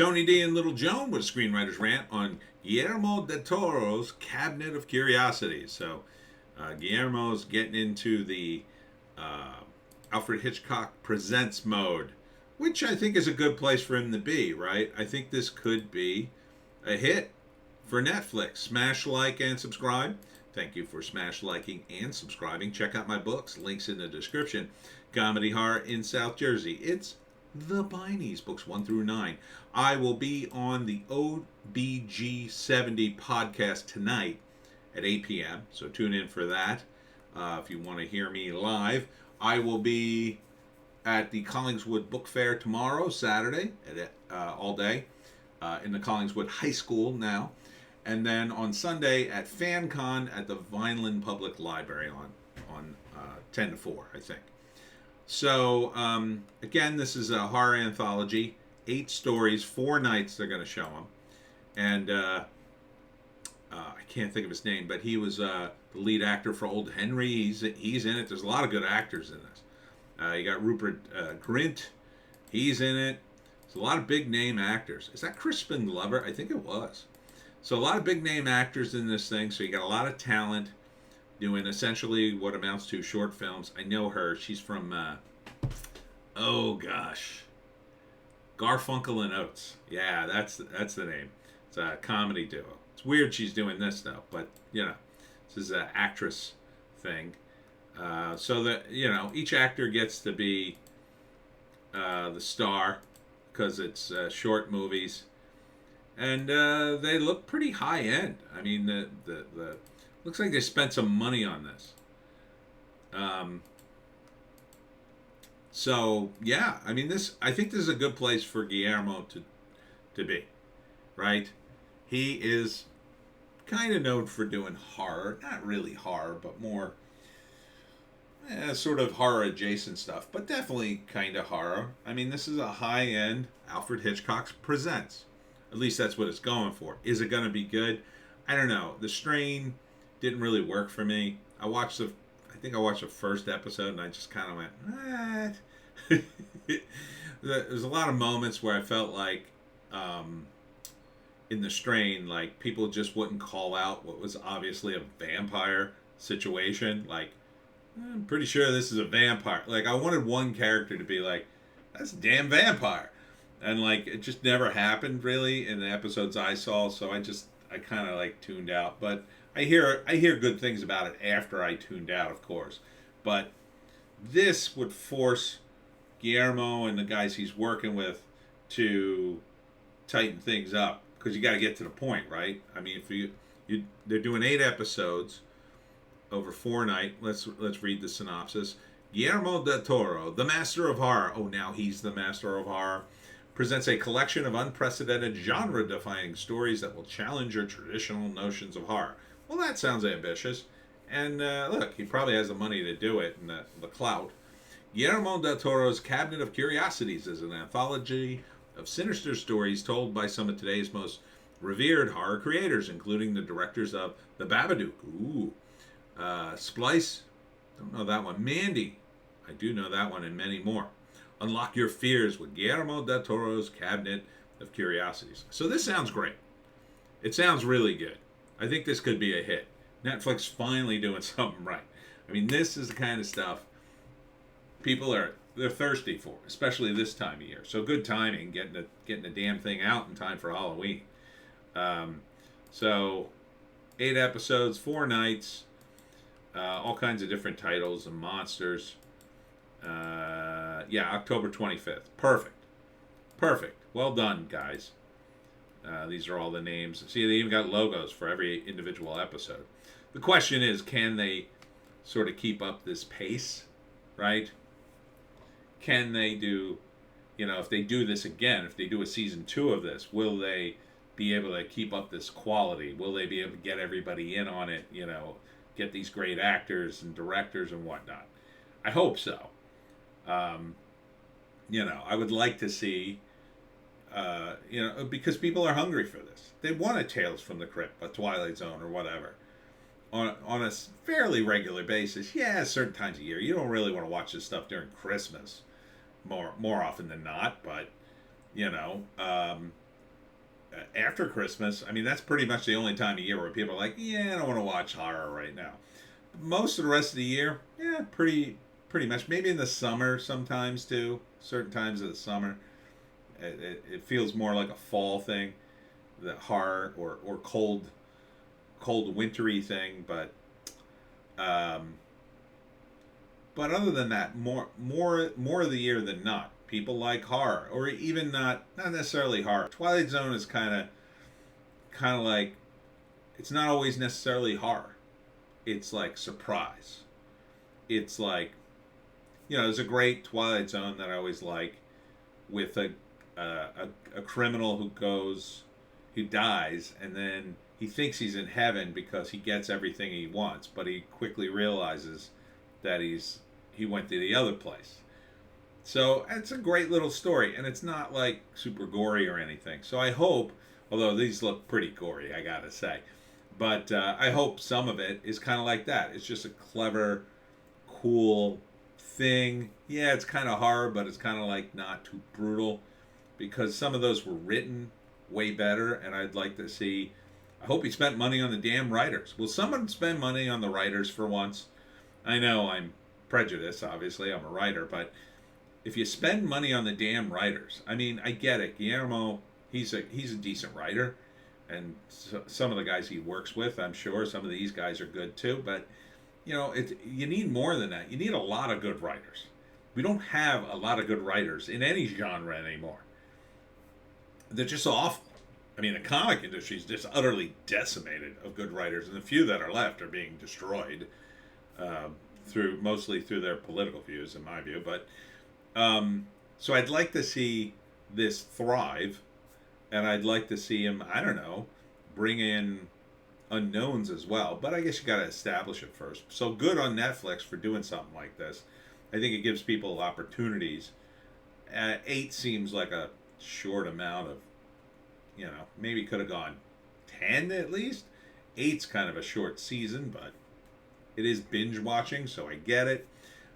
Tony D and Little Joan with Screenwriter's Rant on Guillermo del Toro's Cabinet of Curiosities. So, Guillermo's getting into the uh, Alfred Hitchcock Presents mode, which I think is a good place for him to be, right? I think this could be a hit for Netflix. Smash like and subscribe. Thank you for smash liking and subscribing. Check out my books, links in the description. Comedy Horror in South Jersey. It's the Pineys, books 1 through 9. I will be on the OBG 70 podcast tonight at 8 p.m., so tune in for that if you want to hear me live. I will be at the Collingswood Book Fair tomorrow, Saturday, all day, in the Collingswood High School now. And then on Sunday at FanCon at the Vineland Public Library on 10 to 4, I think. So, again, this is a horror anthology. 8 stories, 4 nights they're going to show them. And I can't think of his name, but he was the lead actor for Old Henry. He's in it. There's a lot of good actors in this. You got Rupert Grint. He's in it. There's a lot of big-name actors. Is that Crispin Glover? I think it was. So a lot of big-name actors in this thing. So you got a lot of talent doing essentially what amounts to short films. I know her. She's from, Garfunkel and Oates. Yeah, that's the name. It's a comedy duo. It's weird she's doing this, though. But, this is an actress thing. So that, each actor gets to be the star because it's short movies. And they look pretty high-end. I mean, the looks like they spent some money on this. So yeah, I mean I think this is a good place for Guillermo to be, right? He is kind of known for doing horror, not really horror, but more sort of horror adjacent stuff, but definitely kind of horror. I mean, this is a high-end Alfred Hitchcock Presents. At least that's what it's going for. Is it going to be good? I don't know. The Strain didn't really work for me. I think I watched the first episode and I just kind of went, what? There's a lot of moments where I felt like in The Strain, like people just wouldn't call out what was obviously a vampire situation. Like, I'm pretty sure this is a vampire. Like, I wanted one character to be like, that's a damn vampire. And like, it just never happened really in the episodes I saw. So I kind of like tuned out. But I hear good things about it after I tuned out, of course. But this would force Guillermo and the guys he's working with to tighten things up because you got to get to the point, right? I mean, if they're doing 8 episodes over 4 nights. Let's read the synopsis. Guillermo del Toro, the master of horror. Oh, now he's the master of horror. Presents a collection of unprecedented genre-defining stories that will challenge your traditional notions of horror. Well, that sounds ambitious. And look, he probably has the money to do it and the clout. Guillermo del Toro's Cabinet of Curiosities is an anthology of sinister stories told by some of today's most revered horror creators, including the directors of The Babadook. Ooh. Splice. Don't know that one. Mandy. I do know that one and many more. Unlock your fears with Guillermo del Toro's Cabinet of Curiosities. So this sounds great. It sounds really good. I think this could be a hit. Netflix finally doing something right. I mean, this is the kind of stuff they're thirsty for, especially this time of year. So good timing, getting the damn thing out in time for Halloween. So 8 episodes, 4 nights, all kinds of different titles and monsters. October 25th. Perfect. Well done, guys. These are all the names. See, they even got logos for every individual episode. The question is, can they sort of keep up this pace, right? Can they do, if they do this again, if they do a season 2 of this, will they be able to keep up this quality? Will they be able to get everybody in on it, get these great actors and directors and whatnot? I hope so. I would like to see, because people are hungry for this. They want a Tales from the Crypt, a Twilight Zone, or whatever, on a fairly regular basis. Yeah, certain times of year. You don't really want to watch this stuff during Christmas, more often than not. But after Christmas, I mean, that's pretty much the only time of year where people are like, yeah, I don't want to watch horror right now. Most of the rest of the year, yeah, pretty much. Maybe in the summer sometimes too. Certain times of the summer, it feels more like a fall thing, the horror or cold wintry thing. Um, but other than that, more of the year than not, people like horror, or even not necessarily horror. Twilight Zone is kind of like, it's not always necessarily horror. It's like surprise. It's like, there's a great Twilight Zone that I always like, with a criminal who dies, and then he thinks he's in heaven because he gets everything he wants, but he quickly realizes that he went to the other place. So it's a great little story, and it's not like super gory or anything. So I hope, although these look pretty gory, I gotta say, but I hope some of it is kind of like that. It's just a clever, cool thing. Yeah, it's kind of horror, but it's kind of like not too brutal, because some of those were written way better, and I'd like to see. I hope he spent money on the damn writers. Will someone spend money on the writers for once? I know I'm prejudiced, obviously, I'm a writer, but if you spend money on the damn writers, I mean, I get it. Guillermo, he's a decent writer, and some of the guys he works with, I'm sure some of these guys are good too, but you need more than that. You need a lot of good writers. We don't have a lot of good writers in any genre anymore. They're just awful. I mean, the comic industry is just utterly decimated of good writers, and the few that are left are being destroyed, mostly through their political views, in my view. But so I'd like to see this thrive, and I'd like to see him, I don't know, bring in unknowns as well. But I guess you got to establish it first. So good on Netflix for doing something like this. I think it gives people opportunities. 8 seems like a short amount of, maybe could have gone 10 at least. 8's kind of a short season, but it is binge watching, so I get it.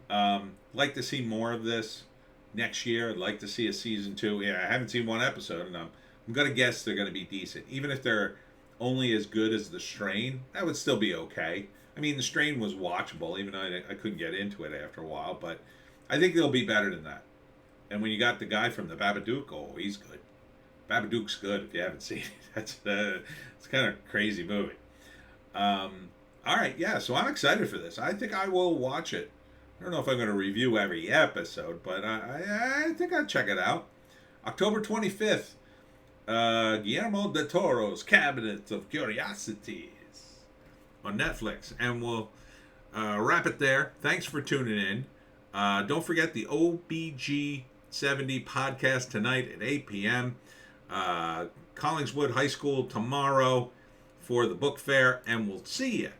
Like to see more of this next year. I'd like to see a season 2. Yeah, I haven't seen one episode, and I'm going to guess they're going to be decent. Even if they're only as good as The Strain, that would still be okay. I mean, The Strain was watchable, even though I couldn't get into it after a while, but I think they'll be better than that. And when you got the guy from the Babadook, oh, he's good. Babadook's good if you haven't seen it. It's kind of a crazy movie. All right, yeah, so I'm excited for this. I think I will watch it. I don't know if I'm going to review every episode, but I think I'll check it out. October 25th, Guillermo del Toro's Cabinet of Curiosities on Netflix. And we'll wrap it there. Thanks for tuning in. Don't forget the OBG 70 podcast tonight at 8 p.m. Collingswood High School tomorrow for the book fair, and we'll see you